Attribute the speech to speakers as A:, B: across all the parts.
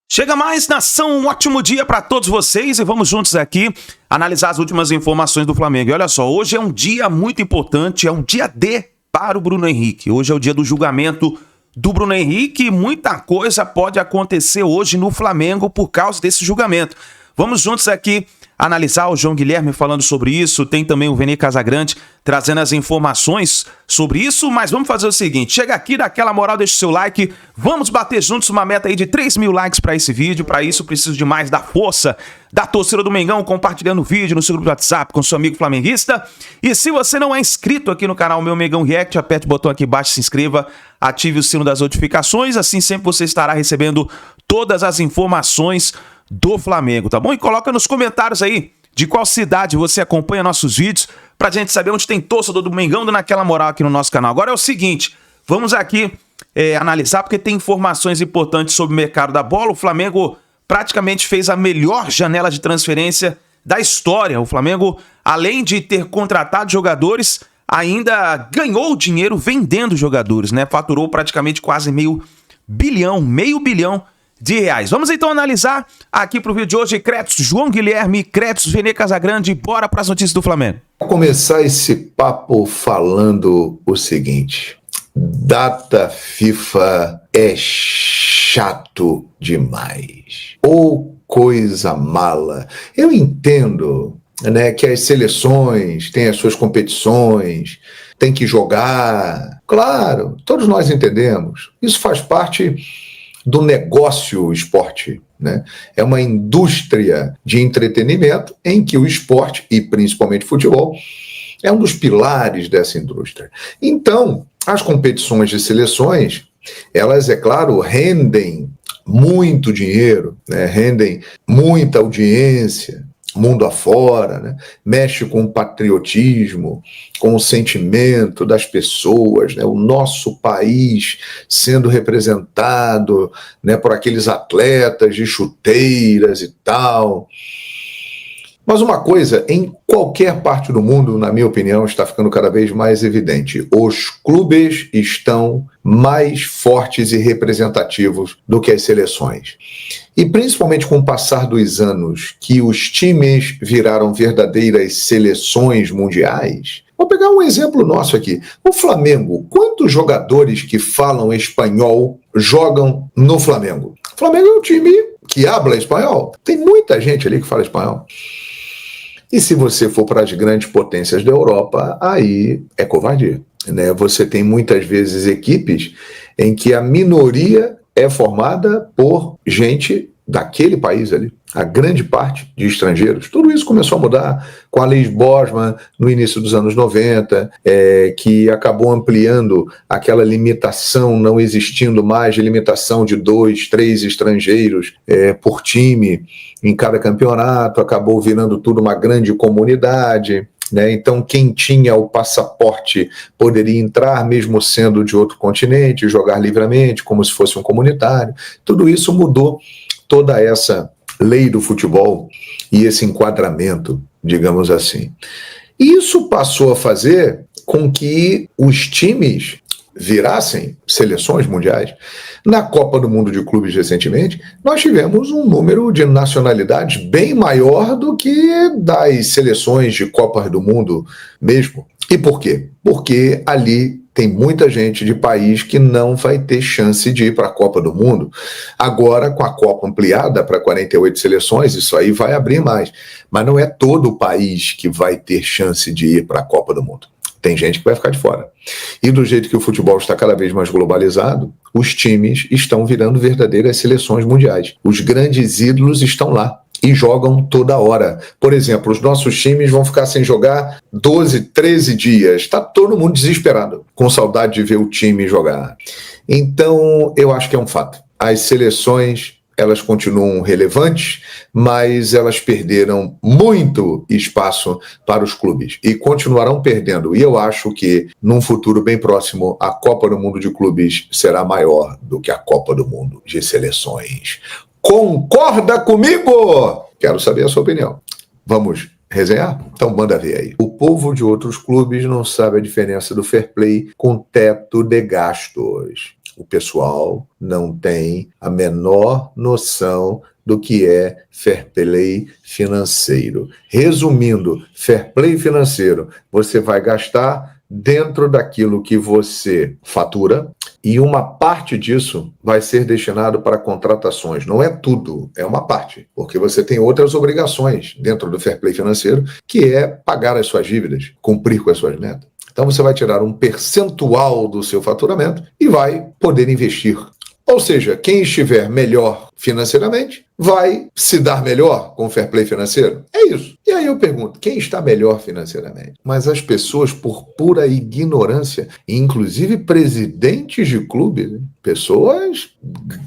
A: Chega mais, nação, um ótimo dia para todos vocês e vamos juntos aqui analisar as últimas informações do Flamengo. E olha só, hoje é um dia muito importante, é um dia D para o Bruno Henrique. Hoje é o dia do julgamento do Bruno Henrique e muita coisa pode acontecer hoje no Flamengo por causa desse julgamento. Vamos juntos aqui analisar o João Guilherme falando sobre isso, tem também o Vene Casagrande trazendo as informações sobre isso, mas vamos fazer o seguinte, chega aqui, dá aquela moral, deixa o seu like, vamos bater juntos uma meta aí de 3 mil likes para esse vídeo, para isso preciso de mais da força da torcida do Mengão, compartilhando o vídeo no seu grupo do WhatsApp com seu amigo flamenguista, e se você não é inscrito aqui no canal Meu Mengão React, aperte o botão aqui embaixo, se inscreva, ative o sino das notificações, assim sempre você estará recebendo todas as informações do Flamengo, tá bom? E coloca nos comentários aí de qual cidade você acompanha nossos vídeos pra gente saber onde tem torcedor do Mengão dando aquela moral aqui no nosso canal. Agora é o seguinte, vamos aqui analisar porque tem informações importantes sobre o mercado da bola. O Flamengo praticamente fez a melhor janela de transferência da história. O Flamengo, além de ter contratado jogadores, ainda ganhou dinheiro vendendo jogadores, né? Faturou praticamente quase meio bilhão de reais. Vamos então analisar aqui pro vídeo de hoje, Créditos João Guilherme, Créditos Vene Casagrande, bora para as notícias do Flamengo.
B: Vou começar esse papo falando o seguinte, data FIFA é chato demais, ou coisa mala. Eu entendo, né, que as seleções têm as suas competições, tem que jogar, claro, todos nós entendemos, isso faz parte do negócio esporte, né? É uma indústria de entretenimento em que o esporte, e principalmente o futebol, é um dos pilares dessa indústria. Então, as competições de seleções, elas, é claro, rendem muito dinheiro, né? Rendem muita audiência, mundo afora, né? Mexe com o patriotismo, com o sentimento das pessoas, né? O nosso país sendo representado, né, por aqueles atletas de chuteiras e tal. Mas uma coisa, em qualquer parte do mundo, na minha opinião, está ficando cada vez mais evidente. Os clubes estão mais fortes e representativos do que as seleções. E principalmente com o passar dos anos, que os times viraram verdadeiras seleções mundiais. Vou pegar um exemplo nosso aqui. O Flamengo, quantos jogadores que falam espanhol jogam no Flamengo? O Flamengo é um time que habla espanhol. Tem muita gente ali que fala espanhol. E se você for para as grandes potências da Europa, aí é covardia, né? Você tem muitas vezes equipes em que a minoria é formada por gente daquele país ali, a grande parte de estrangeiros. Tudo isso começou a mudar com a Lei Bosman no início dos anos 90, que acabou ampliando aquela limitação, não existindo mais de limitação de 2, 3 estrangeiros por time em cada campeonato, acabou virando tudo uma grande comunidade, né? Então quem tinha o passaporte poderia entrar mesmo sendo de outro continente, jogar livremente, como se fosse um comunitário. Tudo isso mudou toda essa lei do futebol e esse enquadramento, digamos assim. Isso passou a fazer com que os times virassem seleções mundiais. Na Copa do Mundo de Clubes recentemente, nós tivemos um número de nacionalidades bem maior do que das seleções de Copas do Mundo mesmo. E por quê? Porque ali tem muita gente de país que não vai ter chance de ir para a Copa do Mundo. Agora, com a Copa ampliada para 48 seleções, isso aí vai abrir mais. Mas não é todo o país que vai ter chance de ir para a Copa do Mundo. Tem gente que vai ficar de fora. E do jeito que o futebol está cada vez mais globalizado, os times estão virando verdadeiras seleções mundiais. Os grandes ídolos estão lá e jogam toda hora. Por exemplo, os nossos times vão ficar sem jogar 12, 13 dias. Está todo mundo desesperado, com saudade de ver o time jogar. Então, eu acho que é um fato. As seleções, elas continuam relevantes, mas elas perderam muito espaço para os clubes e continuarão perdendo. E eu acho que, num futuro bem próximo, a Copa do Mundo de Clubes será maior do que a Copa do Mundo de Seleções. Concorda comigo? Quero saber a sua opinião. Vamos resenhar? Então manda ver aí. O povo de outros clubes não sabe a diferença do fair play com teto de gastos. O pessoal não tem a menor noção do que é fair play financeiro. Resumindo, fair play financeiro, você vai gastar dentro daquilo que você fatura e uma parte disso vai ser destinado para contratações. Não é tudo, é uma parte, porque você tem outras obrigações dentro do fair play financeiro, que é pagar as suas dívidas, cumprir com as suas metas. Então você vai tirar um percentual do seu faturamento e vai poder investir. Ou seja, quem estiver melhor financeiramente vai se dar melhor com o fair play financeiro. É isso. E aí eu pergunto, quem está melhor financeiramente? Mas as pessoas, por pura ignorância, inclusive presidentes de clubes, né? Pessoas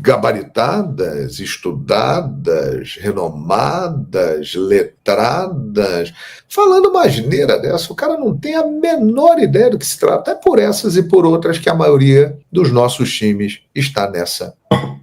B: gabaritadas, estudadas, renomadas, letradas, falando uma asneira dessa, o cara não tem a menor ideia do que se trata. É por essas e por outras que a maioria dos nossos times está nessa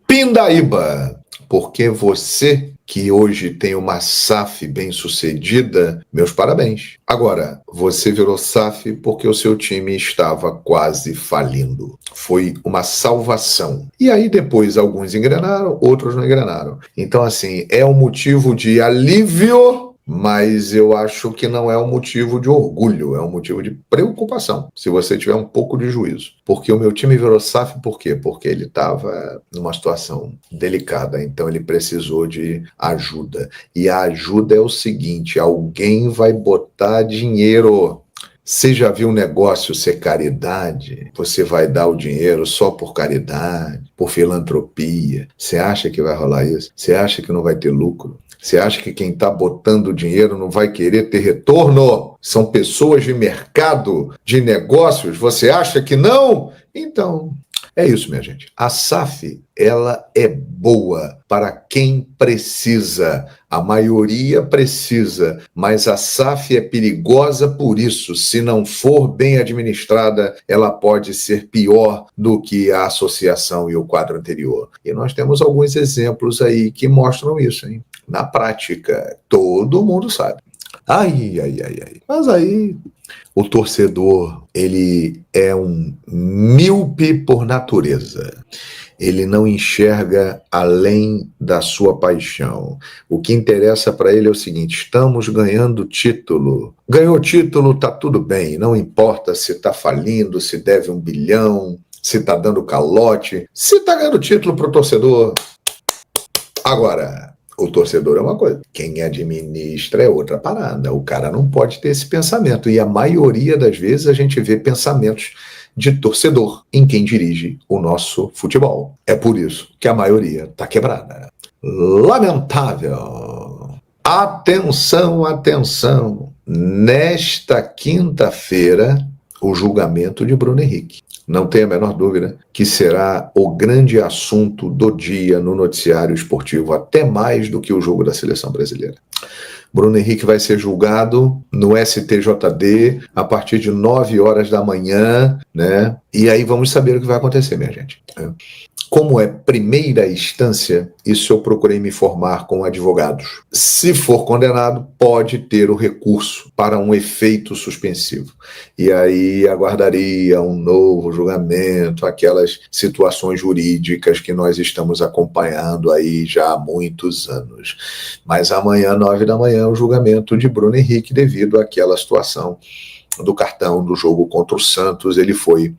B: pindaíba. Porque você que hoje tem uma SAF bem-sucedida, meus parabéns. Agora, você virou SAF porque o seu time estava quase falindo. Foi uma salvação. E aí depois alguns engrenaram, outros não engrenaram. Então, assim, é um motivo de alívio, mas eu acho que não é um motivo de orgulho, é um motivo de preocupação, se você tiver um pouco de juízo. Porque o meu time virou SAF, por quê? Porque ele estava numa situação delicada, então ele precisou de ajuda. E a ajuda é o seguinte, alguém vai botar dinheiro. Você já viu um negócio ser caridade? Você vai dar o dinheiro só por caridade, por filantropia. Você acha que vai rolar isso? Você acha que não vai ter lucro? Você acha que quem está botando dinheiro não vai querer ter retorno? São pessoas de mercado, de negócios. Você acha que não? Então, é isso, minha gente. A SAF, ela é boa para quem precisa. A maioria precisa, mas a SAF é perigosa por isso. Se não for bem administrada, ela pode ser pior do que a associação e o quadro anterior. E nós temos alguns exemplos aí que mostram isso, hein? Na prática, todo mundo sabe. Ai. Mas aí, o torcedor, ele é um míope por natureza. Ele não enxerga além da sua paixão. O que interessa para ele é o seguinte, estamos ganhando título. Ganhou título, tá tudo bem, não importa se está falindo, se deve 1 bilhão, se está dando calote. Se está ganhando título para o torcedor. Agora, o torcedor é uma coisa, quem administra é outra parada. O cara não pode ter esse pensamento. E a maioria das vezes a gente vê pensamentos de torcedor em quem dirige o nosso futebol. É por isso que a maioria está quebrada. Lamentável. Atenção. Nesta quinta-feira, o julgamento de Bruno Henrique. Não tenho a menor dúvida que será o grande assunto do dia no noticiário esportivo, até mais do que o jogo da seleção brasileira. Bruno Henrique vai ser julgado no STJD a partir de 9 horas da manhã, né? E aí vamos saber o que vai acontecer, minha gente. Como é primeira instância, isso eu procurei me informar com advogados. Se for condenado, pode ter o recurso para um efeito suspensivo. E aí aguardaria um novo julgamento, aquelas situações jurídicas que nós estamos acompanhando aí já há muitos anos. Mas amanhã, 9 da manhã, o julgamento de Bruno Henrique, devido àquela situação do cartão do jogo contra o Santos. Ele foi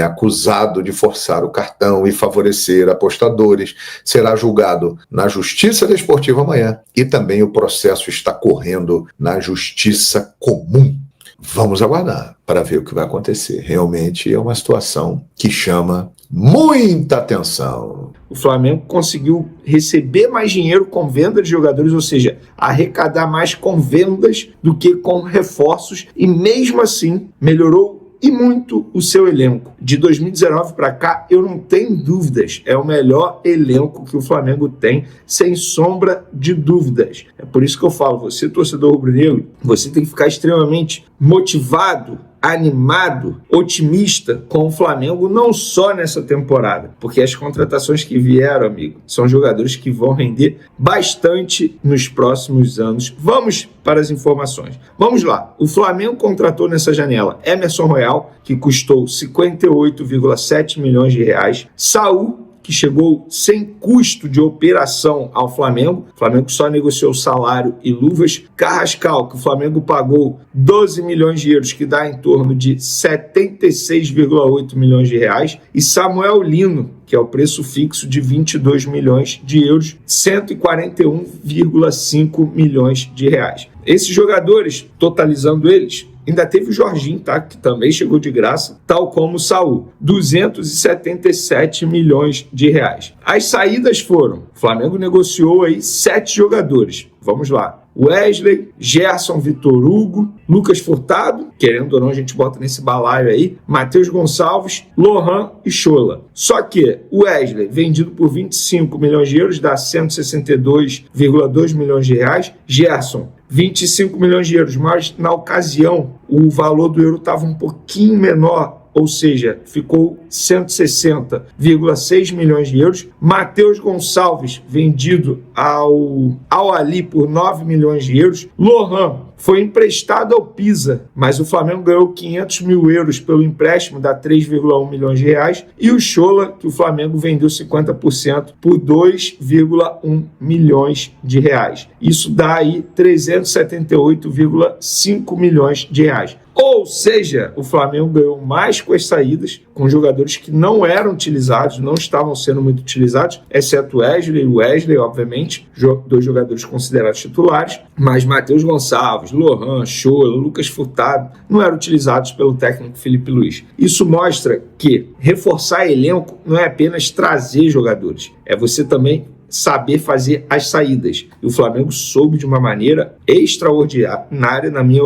B: acusado de forçar o cartão e favorecer apostadores, será julgado na Justiça Desportiva amanhã e também o processo está correndo na Justiça Comum. Vamos aguardar para ver o que vai acontecer. Realmente é uma situação que chama muita atenção.
C: O Flamengo conseguiu receber mais dinheiro com venda de jogadores, ou seja, arrecadar mais com vendas do que com reforços, e mesmo assim melhorou e muito o seu elenco. De 2019 para cá, eu não tenho dúvidas, é o melhor elenco que o Flamengo tem, sem sombra de dúvidas. É por isso que eu falo, você torcedor rubro-negro, você tem que ficar extremamente motivado animado, otimista com o Flamengo, não só nessa temporada, porque as contratações que vieram, amigo, são jogadores que vão render bastante nos próximos anos. Vamos para as informações. Vamos lá. O Flamengo contratou nessa janela Emerson Royal, que custou 58,7 milhões de reais. Saul, que chegou sem custo de operação ao Flamengo. O Flamengo só negociou salário e luvas. Carrascal, que o Flamengo pagou 12 milhões de euros, que dá em torno de 76,8 milhões de reais. E Samuel Lino, que é o preço fixo de 22 milhões de euros, 141,5 milhões de reais. Esses jogadores, totalizando eles, ainda teve o Jorginho, tá? Que também chegou de graça, tal como o Saul, 277 milhões de reais. As saídas foram: o Flamengo negociou aí 7 jogadores. Vamos lá. Wesley, Gerson, Vitor Hugo, Lucas Furtado, querendo ou não a gente bota nesse balaio aí, Matheus Gonçalves, Lohan e Schola. Só que o Wesley, vendido por 25 milhões de euros, dá 162,2 milhões de reais. Gerson, 25 milhões de euros, mas na ocasião o valor do euro estava um pouquinho menor, ou seja, ficou 160,6 milhões de euros. Matheus Gonçalves, vendido ao Ali por 9 milhões de euros. Lohan foi emprestado ao Pisa, mas o Flamengo ganhou 500 mil euros pelo empréstimo, dá 3,1 milhões de reais. E o Schola, que o Flamengo vendeu 50% por 2,1 milhões de reais. Isso dá aí 378,5 milhões de reais. Ou seja, o Flamengo ganhou mais com as saídas, com jogadores que não eram utilizados, não estavam sendo muito utilizados, exceto Wesley, obviamente, 2 jogadores considerados titulares, mas Matheus Gonçalves, Lohan, Schola, Lucas Furtado não eram utilizados pelo técnico Felipe Luiz. Isso mostra que reforçar elenco não é apenas trazer jogadores, é você também saber fazer as saídas. E o Flamengo soube de uma maneira extraordinária, na minha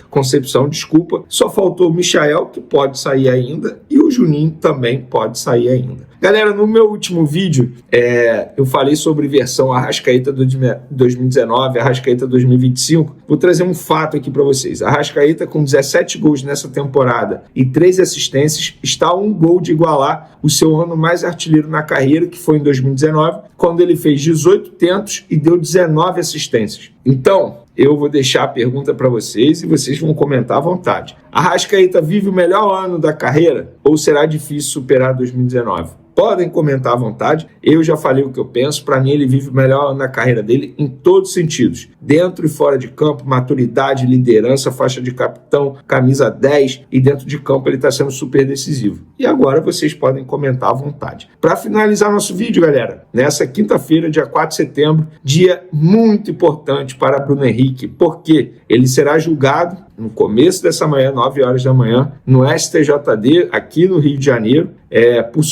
C: concepção, só faltou o Michael, que pode sair ainda, e o Juninho também pode sair ainda. Galera, no meu último vídeo, eu falei sobre versão Arrascaeta 2019, Arrascaeta 2025. Vou trazer um fato aqui para vocês. Arrascaeta, com 17 gols nessa temporada e 3 assistências, está a 1 gol de igualar o seu ano mais artilheiro na carreira, que foi em 2019, quando ele fez 18 tentos e deu 19 assistências. Então, eu vou deixar a pergunta para vocês e vocês vão comentar à vontade. Arrascaeta vive o melhor ano da carreira ou será difícil superar 2019? Podem comentar à vontade, eu já falei o que eu penso. Para mim, ele vive o melhor ano na carreira dele em todos os sentidos, dentro e fora de campo, maturidade, liderança, faixa de capitão, camisa 10, e dentro de campo ele está sendo super decisivo. E agora vocês podem comentar à vontade. Para finalizar nosso vídeo, galera, nessa quinta-feira, dia 4 de setembro, dia muito importante para Bruno Henrique, porque ele será julgado no começo dessa manhã, 9 horas da manhã, no STJD, aqui no Rio de Janeiro, por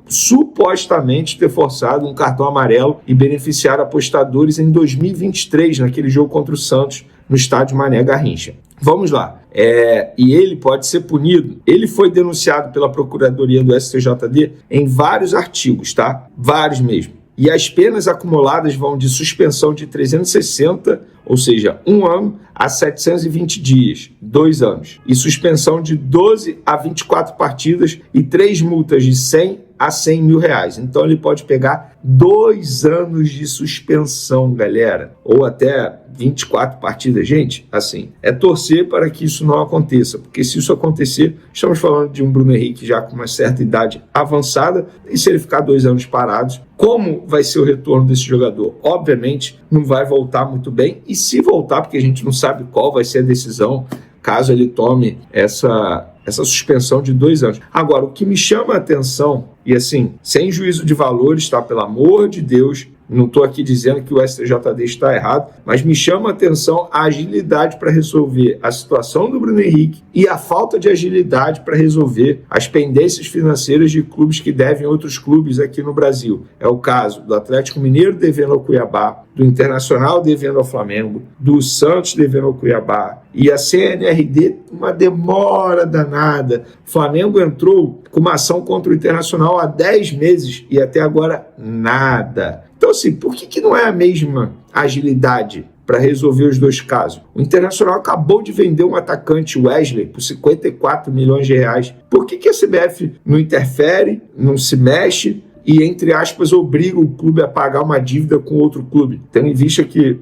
C: supostamente ter forçado um cartão amarelo e beneficiar apostadores em 2023, naquele jogo contra o Santos, no estádio Mané Garrincha. Vamos lá. E ele pode ser punido. Ele foi denunciado pela Procuradoria do STJD em vários artigos, tá? Vários mesmo. E as penas acumuladas vão de suspensão de 360, ou seja, 1 ano, a 720 dias, 2 anos. E suspensão de 12 a 24 partidas e 3 multas de 100 a 100 mil reais. Então ele pode pegar 2 anos de suspensão, galera. Ou até 24 partidas. Gente, assim, é torcer para que isso não aconteça. Porque se isso acontecer, estamos falando de um Bruno Henrique já com uma certa idade avançada. E se ele ficar 2 anos parados, como vai ser o retorno desse jogador? Obviamente, não vai voltar muito bem. E se voltar, porque a gente não sabe qual vai ser a decisão, caso ele tome essa suspensão de 2 anos. Agora, o que me chama a atenção, e assim, sem juízo de valores, tá? Pelo amor de Deus, não estou aqui dizendo que o STJD está errado, mas me chama a atenção a agilidade para resolver a situação do Bruno Henrique e a falta de agilidade para resolver as pendências financeiras de clubes que devem outros clubes aqui no Brasil. É o caso do Atlético Mineiro devendo ao Cuiabá, do Internacional devendo ao Flamengo, do Santos devendo ao Cuiabá, e a CNRD, uma demora danada. O Flamengo entrou com uma ação contra o Internacional há 10 meses e até agora nada. Então, assim, por que não é a mesma agilidade para resolver os dois casos. O Internacional acabou de vender um atacante, Wesley, por 54 milhões de reais. Por que a CBF não interfere, não se mexe e, entre aspas, obriga o clube a pagar uma dívida com outro clube, tendo em vista que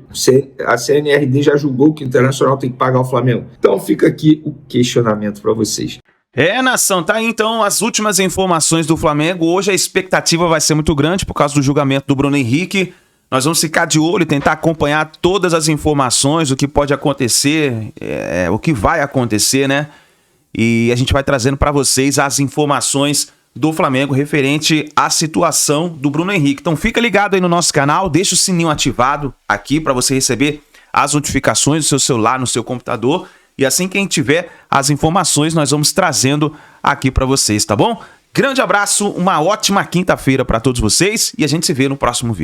C: a CNRD já julgou que o Internacional tem que pagar o Flamengo? Então fica aqui o questionamento para vocês.
A: Nação, tá aí então as últimas informações do Flamengo. Hoje a expectativa vai ser muito grande por causa do julgamento do Bruno Henrique. Nós vamos ficar de olho e tentar acompanhar todas as informações, o que pode acontecer, o que vai acontecer, né? E a gente vai trazendo para vocês as informações do Flamengo referente à situação do Bruno Henrique. Então fica ligado aí no nosso canal, deixa o sininho ativado aqui para você receber as notificações do seu celular, no seu computador. E assim que a gente tiver as informações, nós vamos trazendo aqui para vocês, tá bom? Grande abraço, uma ótima quinta-feira para todos vocês e a gente se vê no próximo vídeo.